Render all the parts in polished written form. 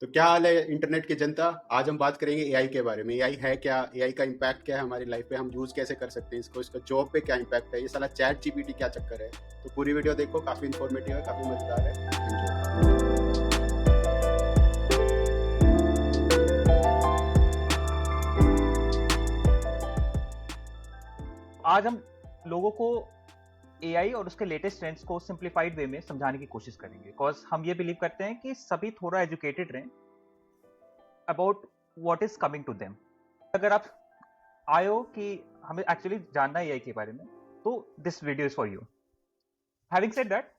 तो क्या हाल है इंटरनेट की जनता। आज हम बात करेंगे एआई के बारे में। एआई है क्या, एआई का इम्पैक्ट क्या है हमारी लाइफ पे, हम यूज़ कैसे कर सकते हैं इसको, इसका जॉब पे क्या इम्पैक्ट है, ये साला चैट जीपीटी क्या चक्कर है। तो पूरी वीडियो देखो, काफ़ी इन्फॉर्मेटिव है, काफ़ी मज़ेदार है। एंजॉय। आज हम लोगों को एआई और उसके लेटेस्ट ट्रेंड्स को सिंप्लीफाइड वे में समझाने की कोशिश करेंगे, बिकॉज हम ये बिलीव करते हैं कि सभी थोड़ा एजुकेटेड रहें about what is coming to them. अगर आप आए हो कि हमें एक्चुअली जानना है एआई के बारे में, तो this video is for you. Having said that,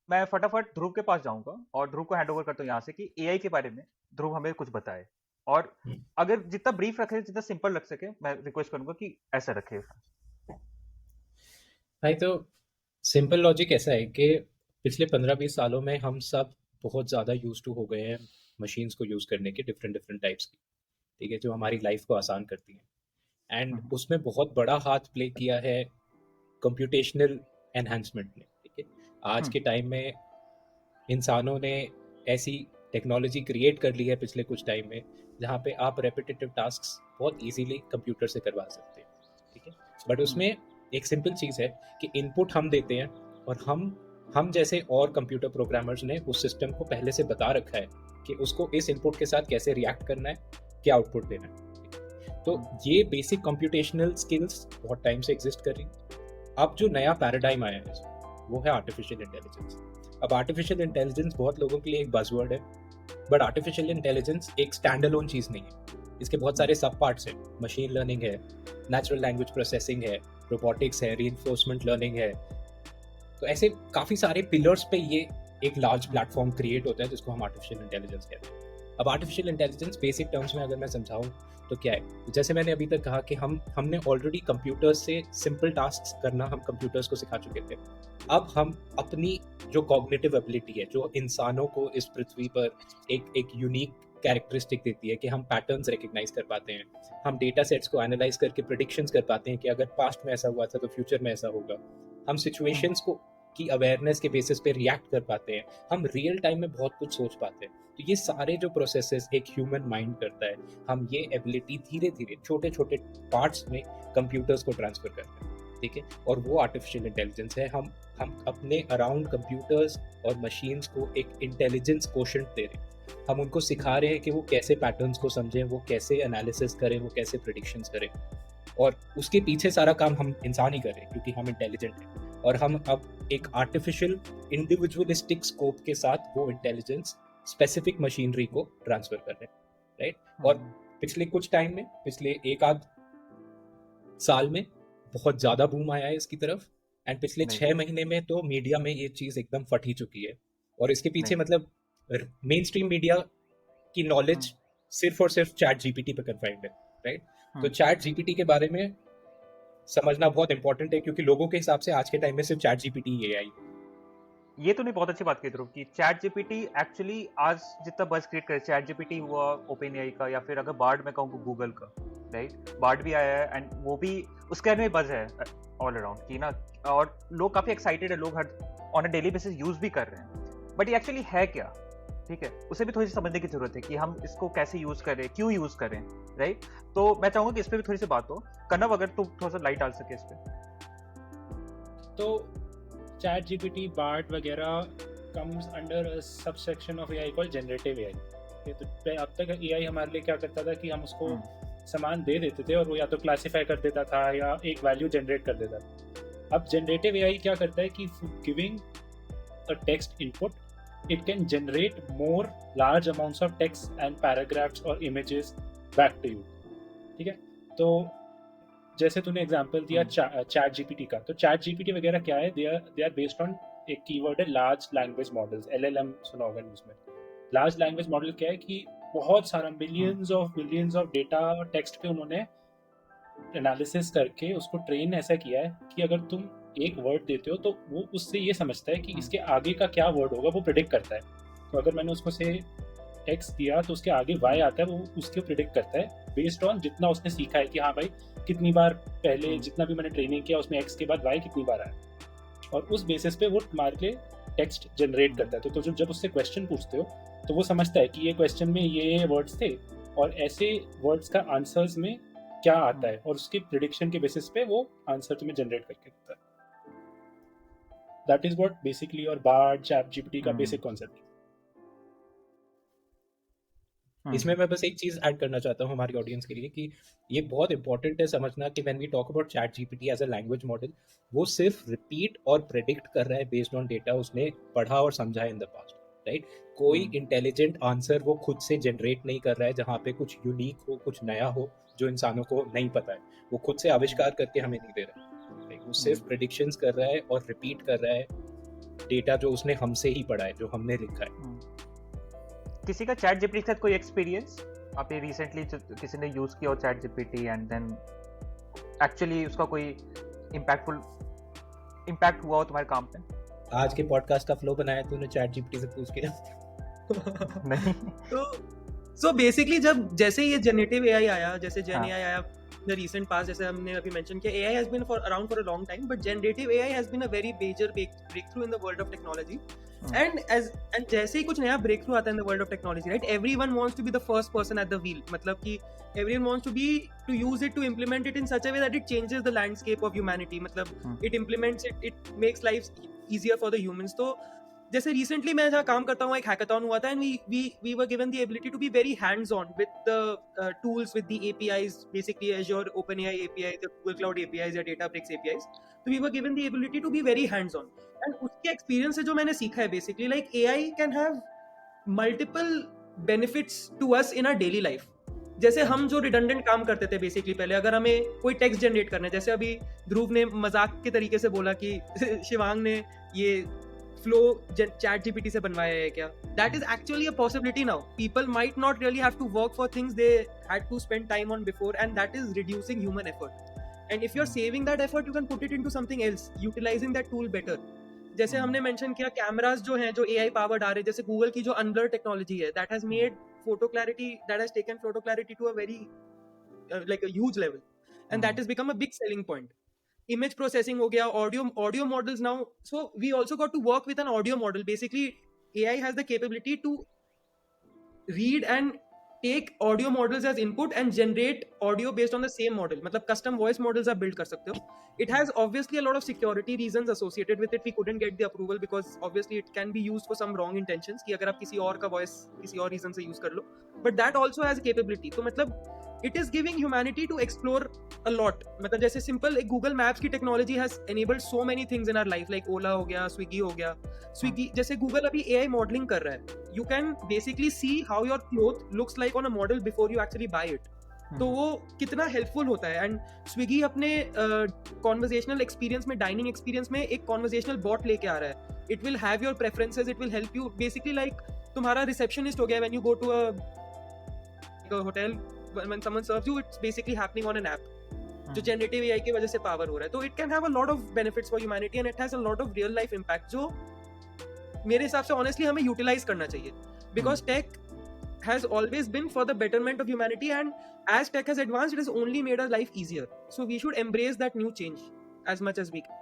मैं फटाफट ध्रुव के पास जाऊंगा और ध्रुव को हैंड ओवर करता हूँ यहाँ से कि एआई के बारे में ध्रुव हमें कुछ बताए। और अगर जितना ब्रीफ रखे, जितना सिंपल रख सके, मैं रिक्वेस्ट करूंगा कि ऐसा रखे। भाई तो सिंपल लॉजिक ऐसा है कि पिछले 15-20 सालों में हम सब बहुत ज़्यादा यूज टू हो गए हैं मशीन्स को यूज़ करने के, डिफरेंट डिफरेंट टाइप्स की। ठीक है, जो हमारी लाइफ को आसान करती हैं। एंड उसमें बहुत बड़ा हाथ प्ले किया है कंप्यूटेशनल एनहांसमेंट ने। ठीक है, आज के टाइम में इंसानों ने ऐसी टेक्नोलॉजी क्रिएट कर ली है पिछले कुछ टाइम में, जहाँ पे आप रेपिटेटिव टास्क्स बहुत इजीली कंप्यूटर से करवा सकते हैं। ठीक है, बट उसमें एक सिंपल चीज़ है कि इनपुट हम देते हैं, और हम जैसे और कंप्यूटर प्रोग्रामर्स ने उस सिस्टम को पहले से बता रखा है कि उसको इस इनपुट के साथ कैसे रिएक्ट करना है, क्या आउटपुट देना है। तो ये बेसिक कंप्यूटेशनल स्किल्स बहुत टाइम से एग्जिस्ट कर रही। अब जो नया पैराडाइम आया है वो है आर्टिफिशियल इंटेलिजेंस। अब आर्टिफिशियल इंटेलिजेंस बहुत लोगों के लिए एक बज़वर्ड है, बट आर्टिफिशियल इंटेलिजेंस एक स्टैंड अलोन चीज़ नहीं है। इसके बहुत सारे सब पार्ट्स हैं। मशीन लर्निंग है, नेचुरल लैंग्वेज प्रोसेसिंग है, रोबोटिक्स है, रीइंफोर्समेंट लर्निंग है। तो ऐसे काफ़ी सारे पिलर्स पे ये एक लार्ज प्लेटफॉर्म क्रिएट होता है जिसको हम आर्टिफिशियल इंटेलिजेंस कहते हैं। अब आर्टिफिशियल इंटेलिजेंस बेसिक टर्म्स में अगर मैं समझाऊं तो क्या है, जैसे मैंने अभी तक कहा कि हमने ऑलरेडी कंप्यूटर्स से सिंपल टास्क करना हम कंप्यूटर्स को सिखा चुके थे। अब हम अपनी जो कॉग्निटिव एबिलिटी है, जो इंसानों को इस पृथ्वी पर एक यूनिक कैरेक्टरिस्टिक देती है कि हम पैटर्न्स रिकग्नाइज कर पाते हैं, हम डेटा सेट्स को एनालाइज करके प्रेडिक्शंस कर पाते हैं कि अगर पास्ट में ऐसा हुआ था तो फ्यूचर में ऐसा होगा, हम सिचुएशंस को की अवेयरनेस के बेसिस पे रिएक्ट कर पाते हैं, हम रियल टाइम में बहुत कुछ सोच पाते हैं। तो ये सारे जो प्रोसेसेस एक ह्यूमन माइंड करता है, हम ये एबिलिटी धीरे धीरे छोटे छोटे पार्ट्स में कंप्यूटर्स को ट्रांसफर करते हैं। ठीक है, और वो आर्टिफिशियल इंटेलिजेंस है। हम अपने अराउंड कंप्यूटर्स और मशीन्स को एक इंटेलिजेंस कोशेंट दे रहे हैं। हम उनको सिखा रहे हैं कि वो कैसे पैटर्न्स को समझें, वो कैसे एनालिसिस करें, वो कैसे प्रेडिक्शंस करें। और उसके पीछे सारा काम हम इंसान ही कर रहे हैं क्योंकि हम इंटेलिजेंट हैं। और हम अब एक आर्टिफिशियल इंडिविजुअलिस्टिक स्कोप के साथ वो इंटेलिजेंस स्पेसिफिक मशीनरी को ट्रांसफर कर रहे हैं, राइट। और पिछले कुछ टाइम में, पिछले एक आध साल में बहुत ज़्यादा बूम आया है इसकी तरफ। एंड पिछले 6 महीने में तो मीडिया में ये चीज़ एकदम फट ही चुकी है। और इसके पीछे मतलब मेन स्ट्रीम मीडिया की नॉलेज सिर्फ और सिर्फ चैट जीपीटी पे कन्फाइंड है, राइट। तो चैट जीपीटी के बारे में समझना बहुत इंपॉर्टेंट है क्योंकि लोगों के हिसाब से आज के टाइम में सिर्फ चैट जीपीटी ही एआई। ये तो नहीं, बहुत अच्छी बात की ध्रुव कि चैट जीपीटी एक्चुअली आज जितना बज़ क्रिएट करे, चैट जीपीटी हुआ ओपन एआई का, या फिर अगर बार्ड में कहूँ गूगल का, राइट। बार्ड भी आया है एंड वो भी उसके में बज़ है ऑल अराउंड की ना, और लोग काफी एक्साइटेड है, लोग her on a daily basis use भी कर रहे हैं। बट ये एक्चुअली है क्या, ठीक है, उसे भी थोड़ी सी समझने की जरूरत है कि हम इसको कैसे यूज करें, क्यों यूज करें, राइट। तो मैं चाहूंगा कि इस पे भी थोड़ी सी बात हो। कनव, अगर तुम थोड़ा सा लाइट डाल सके इस पे। तो चैट जीपीटी, बार्ट वगैरह comes under a subsection of AI called generative AI. तो अब तक एआई हमारे लिए क्या करता था कि हम उसको सामान दे देते थे और वो या तो क्लासीफाई कर देता था या एक वैल्यू जनरेट कर देता था। अब जनरेटिव एआई क्या करता है कि giving a text input, it can generate more large amounts of text and paragraphs or images back to you। ठीक है, तो जैसे तूने एग्जांपल दिया चैट जीपीटी का, तो चैट जीपीटी वगैरह क्या है, दे आर बेस्ड ऑन एक कीवर्ड है लार्ज लैंग्वेज मॉडल्स, एलएलएम सुना होगा उसमें। लार्ज लैंग्वेज मॉडल क्या है कि बहुत सारा मिलियंस ऑफ डेटा टेक्स्ट पे उन्होंने एनालिसिस करके उसको ट्रेन ऐसा किया है कि अगर तुम एक वर्ड देते हो तो वो उससे ये समझता है कि इसके आगे का क्या वर्ड होगा, वो प्रिडिक्ट करता है। तो अगर मैंने उसको से एक्स दिया तो उसके आगे वाई आता है, वो उसके प्रिडिक्ट करता है बेस्ड ऑन जितना उसने सीखा है कि हाँ भाई कितनी बार पहले जितना भी मैंने ट्रेनिंग किया उसमें एक्स के बाद वाई कितनी बार आया, और उस बेसिस पे वो तुम्हारे लिए टेक्स्ट जनरेट करता है, तो जब उससे क्वेश्चन पूछते हो तो वो समझता है कि ये क्वेश्चन में ये वर्ड्स थे और ऐसे वर्ड्स का आंसर्स में क्या आता है, और उसके प्रिडिक्शन के बेसिस पे वो आंसर तुम्हें जनरेट करके देता है. दैट इज व्हाट बेसिकली और बार्ड चैटजीपीटी का बेसिक कॉन्सेप्ट. इसमें मैं बस एक चीज ऐड करना चाहता हूँ हमारी ऑडियंस के लिए कि ये बहुत इंपॉर्टेंट है समझना कि when we talk about ChatGPT as a language model, वो सिर्फ रिपीट और प्रेडिक्ट कर रहा है बेस्ड ऑन डेटा उसने पढ़ा और समझा है इन द पास्ट, राइट. कोई इंटेलिजेंट आंसर वो खुद से जनरेट नहीं कर रहा है जहाँ पे कुछ यूनिक हो, कुछ नया हो जो इंसानों को नहीं पता है. वो खुद से आविष्कार करके हमें नहीं दे रहा है, वो सिर्फ प्रेडिक्शंस कर रहा है और रिपीट कर रहा है डेटा जो उसने हमसे ही पढ़ा है, जो हमने लिखा है. किसी का चैट जीपीटी के साथ कोई एक्सपीरियंस आपने रिसेंटली किसी ने यूज किया हो ChatGPT and then actually उसका कोई इम्पैक्ट हुआ हो तुम्हारे काम पे? आज के पॉडकास्ट का फ्लो बनाया तूने चैट जीपीटी से पूछ के? नहीं. तो बेसिकली जब जैसे ये जनरेटिव एआई आया, जैसे जेन एआई आया द रीसेंट पास, जैसे हमने अभी मेंशन किया, AI has been around for a long time, but generative AI has been a very major breakthrough in the world of technology. And जैसे ही कुछ नया ब्रेक थ्रू आता है in the world of technology, right, everyone wants to be the first person at the wheel. मतलब कि everyone wants to use it, to implement it in such a way that it changes the landscape of humanity. मतलब it implements it, it makes life easier for the humans. तो जैसे recently मैं जहाँ काम करता हूँ एक hackathon हुआ था, and we were given the ability to be very hands on with the tools, with the APIs, basically Azure OpenAI APIs, the Google Cloud APIs या Databricks APIs. So we were given the ability to be very hands on. And उसके experience से जो मैंने सीखा है basically, like AI can have multiple benefits to us in our daily life. जैसे हम जो रिडंडेंट काम करते थे बेसिकली पहले, अगर हमें कोई टेक्स्ट जनरेट करना है, जैसे अभी ध्रुव ने मजाक के तरीके से बोला कि शिवांग ने ये फ्लो चैट जीपीटी से बनवाया है क्या, that is actually a possibility now. People might not really have to work for things they had to spend time on before, and that is reducing human effort. And if you are saving that effort, you can put it into something else, utilising that tool better. जैसे हमने mention किया cameras जो हैं, जो AI powered आ रहे हैं, जैसे Google की जो अनब्लर टेक्नोलॉजी है, that has made photo clarity, that has taken photo clarity to a very like a huge level, and that has become a big selling point. Image processing हो गया, audio models now. So we also got to work with an audio model. Basically AI has the capability to read and take audio models as input and generate audio based on the same model. मतलब custom voice models आप build कर सकते हो. It has obviously a lot of security reasons associated with it. We couldn't get the approval because obviously it can be used for some wrong intentions, कि अगर आप किसी और का voice किसी और reason से use कर लो. But that also has a capability. तो मतलब it is giving humanity to explore a lot. मतलब जैसे simple एक Google Maps की technology has enabled so many things in our life, like Ola हो गया, Swiggy हो गया. Swiggy जैसे Google अभी AI modeling कर रहा है. You can basically see how your cloth looks like on a model before you actually buy it. तो वो कितना हेल्पफुल होता है. एंड स्विगी अपने कॉन्वर्जेशनल एक्सपीरियंस में, डाइनिंग एक्सपीरियंस में एक कॉन्वर्जेशनल बॉट लेके आ रहा है. It will have your preferences, it will help you basically like तुम्हारा रिसेप्शनिस्ट हो गया. When you go to a hotel, when someone serves you, it's basically happening on an app जो जनरेटिव एआई की वजह से पावर हो रहा है. तो it can have a lot of benefits for humanity and it has a lot of real life impact, जो मेरे हिसाब से ऑनेस्टली हमें यूटिलाइज करना चाहिए. Because tech has always been for the betterment of humanity, and as tech has advanced, it has only made our life easier. So we should embrace that new change as much as we can.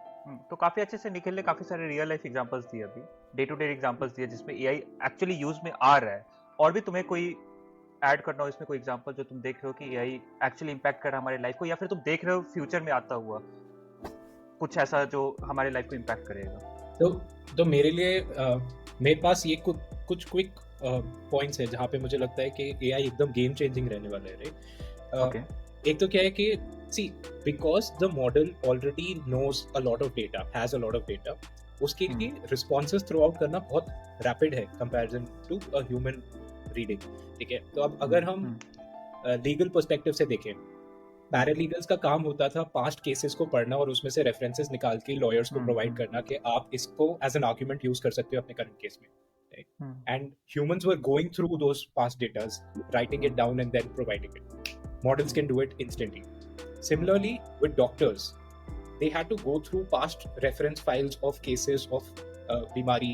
तो काफी अच्छे से निखिल ने काफी सारे real life examples दिए, अभी day to day examples दिए जिसमें एआई एक्चुअली यूज में आ रहा है. और भी तुम्हें कोई ऐड करना हो इसमें, कोई एग्जांपल जो तुम देख रहे हो कि एआई एक्चुअली इंपैक्ट कर रहा है हमारे लाइफ को, या फिर तुम देख रहे हो फ्यूचर में आता हुआ कुछ ऐसा जो हमारे लाइफ को इंपैक्ट करेगा? तो मेरे लिए मेरे पास ये कुछ क्विक पॉइंट्स है जहाँ पे मुझे लगता है कि एआई एकदम गेम चेंजिंग रहने वाला है, राइट. एक तो क्या है कि see because the model already knows a lot of data, has a lot of data, उसके लिए रिस्पॉन्सेज थ्रू आउट करना बहुत रैपिड है comparison to a human reading. ठीक है, तो अब अगर हम लीगल पर्सपेक्टिव से देखें, पैरालीगल्स का काम होता था पास्ट केसेस को पढ़ना और उसमें से रेफरेंसेस निकाल के लॉयर्स को प्रोवाइड करना कि आप इसको एज एन आर्गुमेंट यूज कर सकते हो अपने करंट केस में. And humans were going through those past data, writing it down and then providing it. Models can do it instantly. Similarly, with doctors, they had to go through past reference files of cases of बीमारी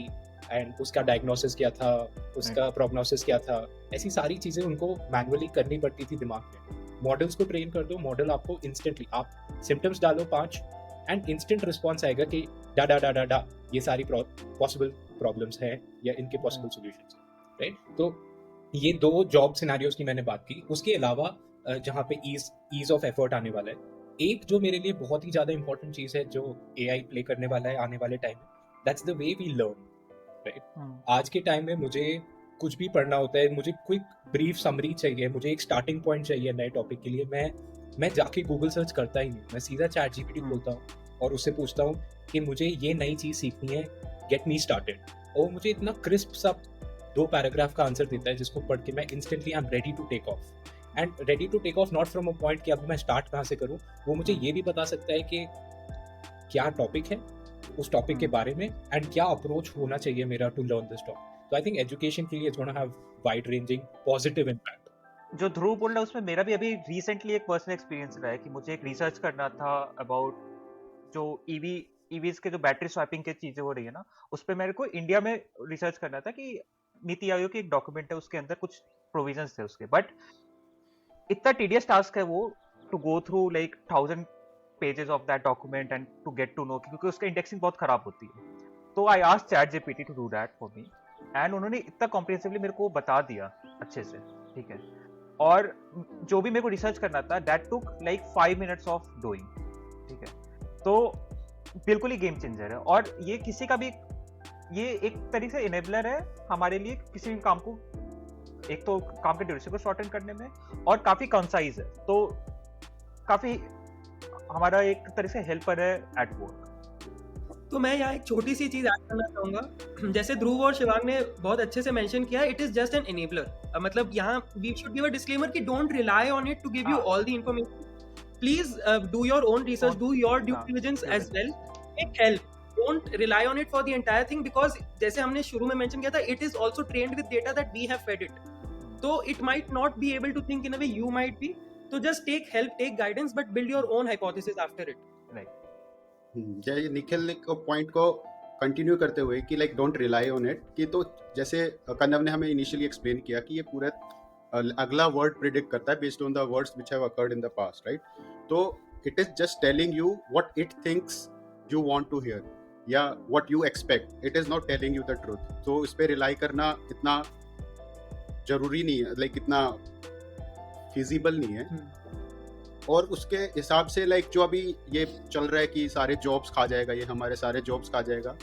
and उसका diagnosis क्या था, उसका prognosis क्या था, ऐसी सारी चीजें उनको manually करनी पड़ती थी दिमाग में. Models को train कर दो, model आपको instantly, आप symptoms डालो 5 and instant response आएगा कि डा ये सारी possible प्रॉब्लम्स है या इनके पॉसिबल सॉल्यूशंस, राइट? तो ये 2 जॉब सिनेरियोज की मैंने बात की। उसके अलावा जहाँ पे ईज ऑफ एफर्ट आने वाला है, एक जो मेरे लिए बहुत ही ज़्यादा इंपॉर्टेंट चीज़ है जो AI प्ले करने वाला है आने वाले टाइम में, that's the way we learn, right? आज के टाइम में मुझे कुछ भी पढ़ना होता है, मुझे क्विक ब्रीफ समरी चाहिए, मुझे एक स्टार्टिंग पॉइंट चाहिए नए टॉपिक के लिए, मैं जाके गूगल सर्च करता ही नहीं, मैं सीधा चैट जीपीटी खोलता हूँ और उससे पूछता हूँ कि मुझे ये नई चीज़ सीखनी है, गेट मी स्टार्टेड, और मुझे इतना क्रिस्प सा 2 पैराग्राफ का आंसर देता है जिसको पढ़ के मैं instantly I am ready to take off, and ready to take off not from a point कि अब मैं स्टार्ट कहाँ से करूँ, वो मुझे ये भी बता सकता है कि क्या टॉपिक है, उस टॉपिक के बारे में, एंड क्या अप्रोच होना चाहिए मेरा टू लर्न दिस टॉपिक। तो आई थिंक एजुकेशन के लिए it's gonna have wide ranging positive impact. जो ध्रुव बोल रहा है उसमें मेरा भी अभी रिसेंटली एक पर्सनल एक्सपीरियंस रहा है कि मुझे एक रिसर्च करना था अबाउट जो ईवीज के जो बैटरी स्वैपिंग की चीजें हो रही है ना, उस पर मेरे को इंडिया में रिसर्च करना था कि नीति आयोग की एक डॉक्यूमेंट है उसके अंदर कुछ प्रोविजंस थे उसके, बट इतना टीडियस टास्क है वो to go through like 1000 pages of that document and to get to know, क्योंकि उसका इंडेक्सिंग बहुत खराब होती है। तो I asked ChatGPT to do that for me and उन्होंने इतना कॉम्प्रिहेंसिवली मेरे को बता दिया अच्छे से, ठीक है। और जो भी मेरे को रिसर्च करना था that took like 5 minutes of doing, ठीक है। तो बिल्कुल ही गेम चेंजर है, और ये किसी का भी, ये एक तरीके से इनेबलर है हमारे लिए किसी भी काम को, एक तो काम के ड्यूरेशन को शॉर्टन करने में, और काफी कंसाइज है, तो काफी हमारा एक तरह से हेल्पर है एट वर्क। तो मैं यहाँ एक छोटी सी चीज ऐड करना चाहूंगा, जैसे ध्रुव और शिवांग ने बहुत अच्छे से मेंशन किया, it is just an enabler. मतलब यहाँ we should give a disclaimer कि don't rely on it to give you all the information, please do your own research, do your due diligence as well, take help, don't rely on it for the entire thing, because जैसे हमने शुरू में mention किया था, it is also trained with data that we have fed it, so it might not be able to think in a way you might be, so just take help, take guidance, but build your own hypothesis after it, right? जय निखिल को point को continue करते हुए कि like don't rely on it, कि तो जैसे कन्नव ने हमें इनिशियली एक्सप्लेन किया कि ये पूरा अगला वर्ड प्रिडिक्ट करता है based on the words which have occurred in the past, right? तो it is just telling you what it thinks you want to hear या what you expect, it is not telling you the truth। तो इस पे rely करना इतना जरूरी नहीं है, लाइक इतना फिजिबल नहीं है। और उसके हिसाब से लाइक जो अभी ये चल रहा है कि सारे जॉब्स खा जाएगा, ये हमारे सारे जॉब्स खा जाएगा,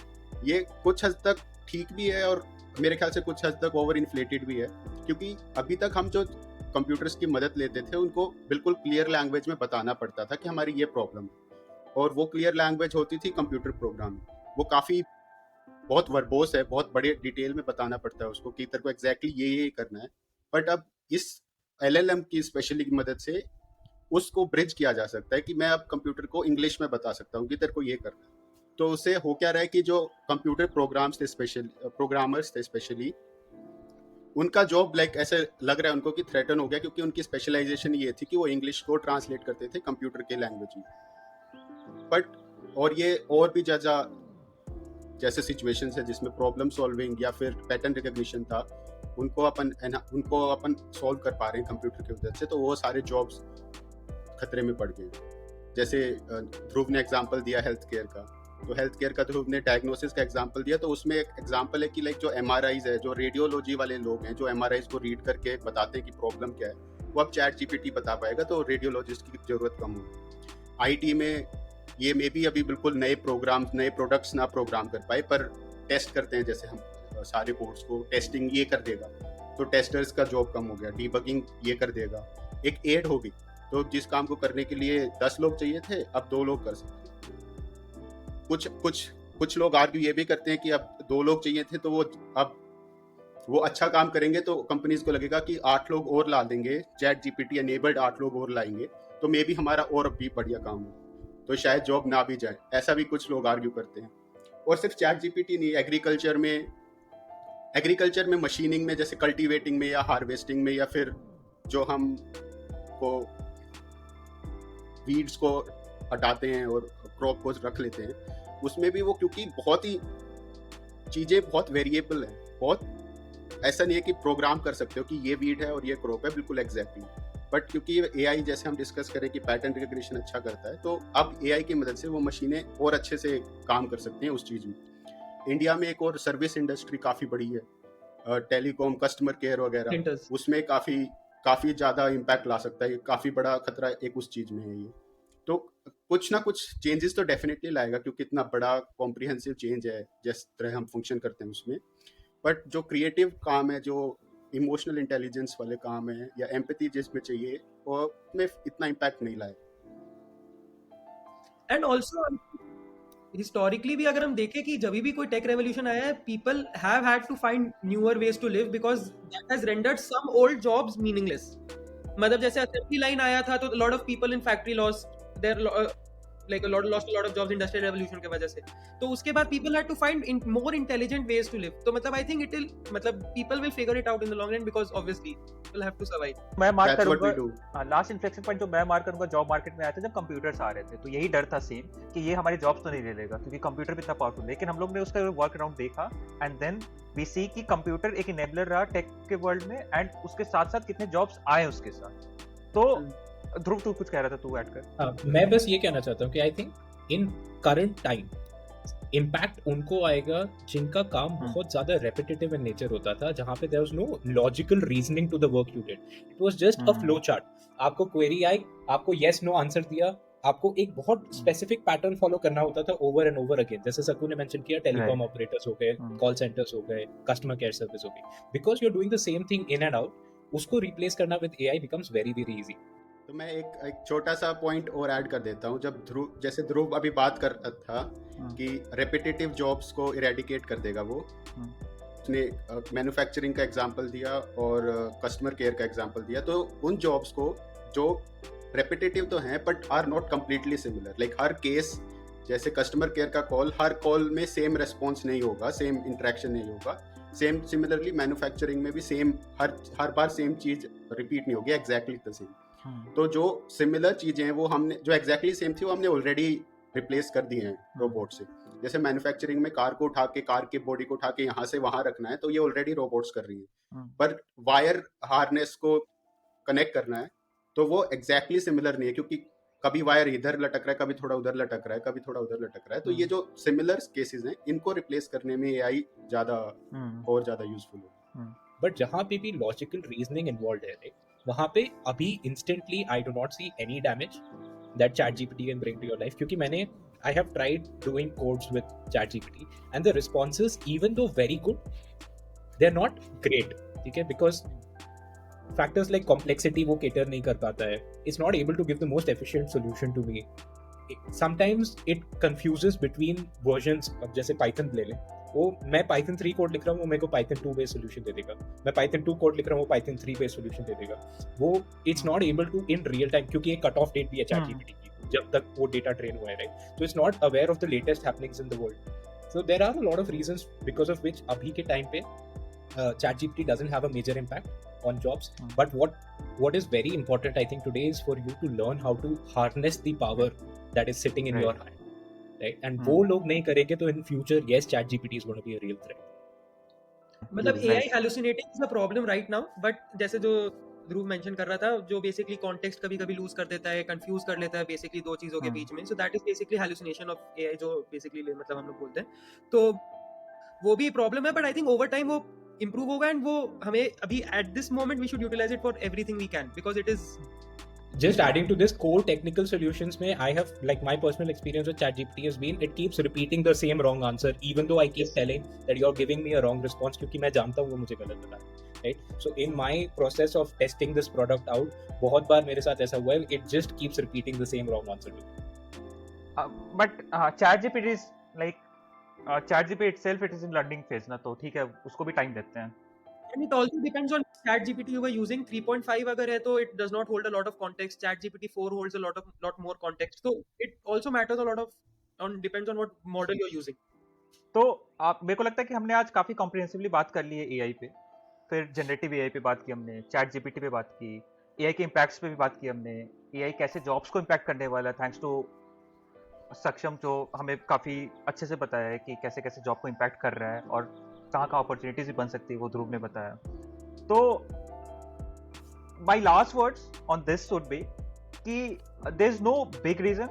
ये कुछ हद तक ठीक भी है और मेरे ख्याल से कुछ हद तक ओवर इन्फ्लेटेड भी है, क्योंकि अभी तक हम जो कंप्यूटर्स की मदद लेते थे उनको बिल्कुल क्लियर लैंग्वेज में बताना पड़ता था कि हमारी ये प्रॉब्लम है, और वो क्लियर लैंग्वेज होती थी कंप्यूटर प्रोग्राम। वो काफ़ी बहुत वर्बोस है, बहुत बड़े डिटेल में बताना पड़ता है उसको कि तेरे को एग्जैक्टली ये करना है। बट अब इस LLM की स्पेशली की मदद से उसको ब्रिज किया जा सकता है कि मैं अब कंप्यूटर को इंग्लिश में बता सकता हूँ कि तेरे को ये करना है। तो उससे हो क्या रहा है कि जो कंप्यूटर प्रोग्रामर्स थे स्पेशली, उनका जॉब लाइक ऐसे लग रहा है उनको कि थ्रेटन हो गया, क्योंकि उनकी स्पेशलाइजेशन ये थी कि वो इंग्लिश को ट्रांसलेट करते थे कंप्यूटर के लैंग्वेज में। बट और ये और भी ज़्यादा जैसे सिचुएशंस है जिसमें प्रॉब्लम सॉल्विंग या फिर पैटर्न रिकॉग्निशन था, उनको अपन सॉल्व कर पा रहे हैं कंप्यूटर की मदद से, तो वो सारे जॉब्स खतरे में पड़ गए। जैसे ध्रुव ने एग्जांपल दिया हेल्थ केयर का, तो हेल्थ केयर का ध्रुव ने डायग्नोसिस का एग्जांपल दिया, तो उसमें एक एग्जांपल है कि लाइक जो MRIs है, जो रेडियोलॉजी वाले लोग हैं जो MRIs को रीड करके बताते हैं कि प्रॉब्लम क्या है, वो अब चैट जीपीटी बता पाएगा, तो रेडियोलॉजिस्ट की जरूरत कम होगी। IT में ये मे बी अभी बिल्कुल नए प्रोग्राम्स, नए प्रोडक्ट्स ना प्रोग्राम कर पाए, पर टेस्ट करते हैं, जैसे हम सारे कोड्स को टेस्टिंग ये कर देगा, तो टेस्टर्स का जॉब कम हो गया, डीबगिंग ये कर देगा, एक एड होगी, तो जिस काम को करने के लिए 10 लोग चाहिए थे अब 2 लोग कर सकते हैं। कुछ लोग आर्ग्यू ये भी करते हैं कि अब 2 लोग चाहिए थे, तो वो अच्छा काम करेंगे तो कंपनीज को लगेगा कि 8 लोग और ला देंगे, चैट जीपीटी एनेबल्ड 8 लोग और लाएंगे, तो मे बी हमारा और भी बढ़िया काम हो, तो शायद जॉब ना भी जाए, ऐसा भी कुछ लोग आर्ग्यू करते हैं। और सिर्फ चैट जीपीटी नहीं, एग्रीकल्चर में मशीनिंग में, जैसे कल्टीवेटिंग में या हार्वेस्टिंग में, या फिर जो हम को वीड्स को हटाते हैं और क्रॉप को रख लेते हैं, उसमें भी वो, क्योंकि बहुत ही चीज़ें बहुत वेरिएबल है, बहुत ऐसा नहीं है कि प्रोग्राम कर सकते हो कि ये वीड है और ये क्रॉप है बिल्कुल एग्जैक्टली। बट क्योंकि AI जैसे हम डिस्कस करें कि पैटर्न रिकॉग्निशन अच्छा करता है, तो अब AI की मदद से वो मशीनें और अच्छे से काम कर सकती हैं उस चीज़ में। इंडिया में एक और सर्विस इंडस्ट्री काफ़ी बड़ी है, टेलीकॉम, कस्टमर केयर वगैरह, Printers. उसमें काफ़ी ज़्यादा इम्पैक्ट ला सकता है, ये काफ़ी बड़ा खतरा एक उस चीज़ में है ये। तो कुछ ना कुछ चेंजेस तो डेफिनेटली लाएगा, क्योंकि इतना बड़ा कॉम्प्रिहेंसिव चेंज है जिस तरह हम फंक्शन करते हैं उसमें। बट जो क्रिएटिव काम है, जो इमोशनल इंटेलिजेंस वाले काम है या एम्पैथी जिसमें चाहिए, वो में इतना इम्पैक्ट नहीं लाए। एंड ऑल्सो हिस्टोरिकली भी अगर हम देखें कि जब भी कोई टेक रेवोल्यूशन आया है, people have had to find newer ways to live because that has rendered some old jobs meaningless. मतलब जैसे असेंबली लाइन आया था तो lot of people in factory lost their lost a lot of jobs industrial revolution के वजह से। तो उसके बाद people had to find more intelligent ways to live। तो मतलब I think it will, मतलब people will figure it out in the long run because obviously people have to survive। मैं mark That's what we do। करूंगा last inflection point जो मैं mark करूंगा, job market में आया था जब कंप्यूटर्स आ रहे थे, तो यही डर था सेम कि ये हमारे जॉब्स तो नहीं ले लेगा क्योंकि कंप्यूटर भी इतना पावरफुल है। लेकिन हम लोग ने उसका वर्क अराउंड देखा एंड देन वी सी कि कंप्यूटर एक इनेबलर रहा टेक के वर्ल्ड में, एंड उसके साथ साथ कितने जॉब्स आए उसके साथ। तो ध्रुव तू कुछ कह रहा था, तू ऐड कर। मैं बस ये कहना चाहता हूँ कि I think in current time impact उनको आएगा जिनका काम बहुत ज्यादा रेपिटेटिव इन नेचर होता था, जहां पे there was no logical reasoning to the work you did. It was just a flow chart. आपको क्वेरी आई, आपको यस नो आंसर दिया, आपको एक बहुत स्पेसिफिक पैटर्न फॉलो करना होता था ओवर एंड ओवर अगेन। जैसे सकू ने मेंशन किया, टेलीकॉम ऑपरेटर्स हो गए, कॉल सेंटर्स हो गए, कस्टमर केयर सर्विस हो गई, because you are doing the same thing in and out. उसको रिप्लेस करना with AI becomes very very easy. तो मैं एक छोटा सा पॉइंट और ऐड कर देता हूँ। जब ध्रुव अभी बात कर रहा था कि रेपिटेटिव जॉब्स को इरेडिकेट कर देगा वो, उसने मैन्युफैक्चरिंग का एग्जांपल दिया और कस्टमर केयर का एग्जांपल दिया। तो उन जॉब्स को जो रेपिटेटिव तो हैं but are not completely similar, like हर केस, जैसे कस्टमर केयर का कॉल, हर कॉल में सेम रेस्पॉन्स नहीं होगा, सेम इंटरेक्शन नहीं होगा। सेम सिमिलरली मैन्युफैक्चरिंग में भी सेम हर बार सेम चीज रिपीट नहीं होगी एग्जैक्टली द सेम। तो जो सिमिलर चीजें हैं वो हमने, जो एग्जैक्टली सेम थी वो हमने ऑलरेडी रिप्लेस कर दी हैं रोबोट से। जैसे मैन्युफैक्चरिंग में कार को उठा के, कार की बॉडी को उठा के यहाँ से वहां रखना है, तो ये ऑलरेडी रोबोट्स कर रही हैं। पर वायर हार्नेस को कनेक्ट करना है तो वो एग्जैक्टली सिमिलर नहीं है, क्योंकि कभी वायर इधर लटक रहा है, कभी थोड़ा उधर लटक रहा है, कभी थोड़ा उधर लटक रहा है। तो ये जो सिमिलर केसेस हैं, इनको रिप्लेस करने में एआई और ज्यादा यूजफुल है। बट जहाँ पे भी लॉजिकल रीजनिंग इन्वॉल्व है, वहाँ पे अभी instantly I do not see any damage that ChatGPT can bring to your life. क्योंकि मैंने I have tried doing codes with ChatGPT and the responses even though very good, they are not great, ठीक है, because factors like complexity वो cater नहीं कर पाता है। It's not able to give the most efficient solution to me. Sometimes it confuses between versions. अब जैसे Python ले लें, वो मैं Python 3 कोड लिख रहा हूँ, वो मेरे को Python 2 बेस्ड सॉल्यूशन दे देगा। मैं Python 2 कोड लिख रहा हूँ, वो Python 3 बेस्ड सॉल्यूशन दे देगा। वो it's not able to in real time, क्योंकि एक कट ऑफ डेट भी है ChatGPT की जब तक वो डेटा ट्रेन हुआ है, राइट? तो it's not aware of the latest happenings in the world. So there are a lot of reasons because of which अभी के टाइम पे ChatGPT doesn't have a major impact on jobs. But what is very important, I think, today is for you to learn how to harness the power that is sitting in your hand. Right? And वो लोग नहीं करेंगे तो in future, yes, ChatGPT is going to be a real threat. मतलब AI hallucinating is a problem right now, but जैसे जो ध्रुव mention कर रहा था, जो बेसिकली कॉन्टेक्स्ट कभी-कभी लूज कर देता है, कंफ्यूज कर लेता है बेसिकली दो चीजों के बीच में। So that is basically hallucination of AI, जो बेसिकली मतलब हम लोग बोलते हैं। तो वो भी प्रॉब्लम है, but I think over time वो improve होगा, एंड वो हमें अभी at this moment we should utilize it for everything we can because it is just adding to this core technical solutions mein, I have, like, my personal experience with ChatGPT has been it keeps repeating the same wrong answer even though I keep telling that you're giving me a wrong response kyunki main janta hu wo mujhe galat bata raha hai, right? So in my process of testing this product out, bahut baar mere sath aisa hua hai, it just keeps repeating the same wrong answer to me. But ChatGPT is like ChatGPT itself, it is in learning phase ना, तो ठीक है, उसको भी time देते हैं। And it also depends on ChatGPT you were using। 3.5 अगर है तो it does not hold a lot of context। ChatGPT 4 holds a lot more context। So it also matters a lot of depends on what model you're using। तो मेरे को लगता है कि हमने आज काफी कॉम्प्रिहेंसिवली बात कर ली है AI पे, फिर जनरेटिव AI पे बात की हमने, ChatGPT पे बात की, AI के इम्पैक्ट्स पे भी बात की हमने, AI कैसे जॉब्स को इम्पैक्ट करने वाला है, थैंक्स टू सक्षम जो हमें काफी अच्छे से बताया है कि कैसे कैसे जॉब को इम्पैक्ट कर रहा है और कहाँ कहाँ अपॉर्चुनिटीज भी बन सकती है, वो ध्रुव ने बताया। तो my last words on this would be कि there is no big reason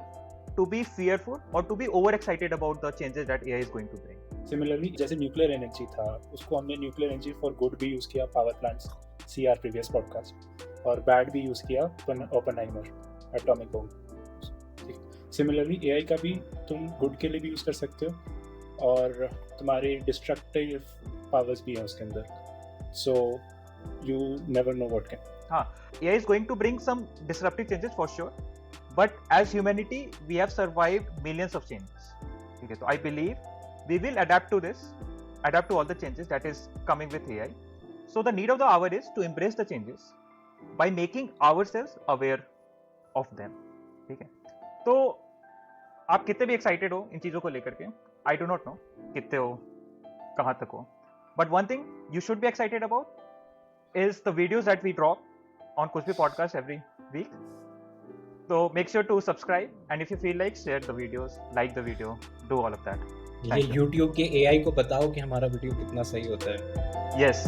to be fearful or to be over excited about the changes that AI is going to bring. Similarly जैसे न्यूक्लियर एनर्जी था, उसको हमने nuclear energy for good भी use किया, power plants, CR previous podcast, और bad भी use किया Oppenheimer atomic bomb. Similarly AI का भी तुम गुड के लिए भी यूज़ कर सकते हो और तुम्हारे डिस्ट्रक्टिव पावर्स भी हैं उसके अंदर, so you never know what can. हाँ, AI is going to bring some disruptive changes for sure, but as humanity we have survived millions of changes. Okay, so I believe we will adapt to all the changes that is coming with AI. So the need of the hour is to embrace the changes by making ourselves aware of them. ठीक है, तो आप कितने भी excited हो इन चीज़ों को लेकर के, आई डो नॉट नो कितने हो, कहाँ तक हो, but one thing you should be excited about is the videos that we drop on कुछ भी podcast every week. So make sure to subscribe, and if you feel like, share the videos, like the video, do all of that. ये YouTube के AI को बताओ कि हमारा video कितना सही होता है. Yes.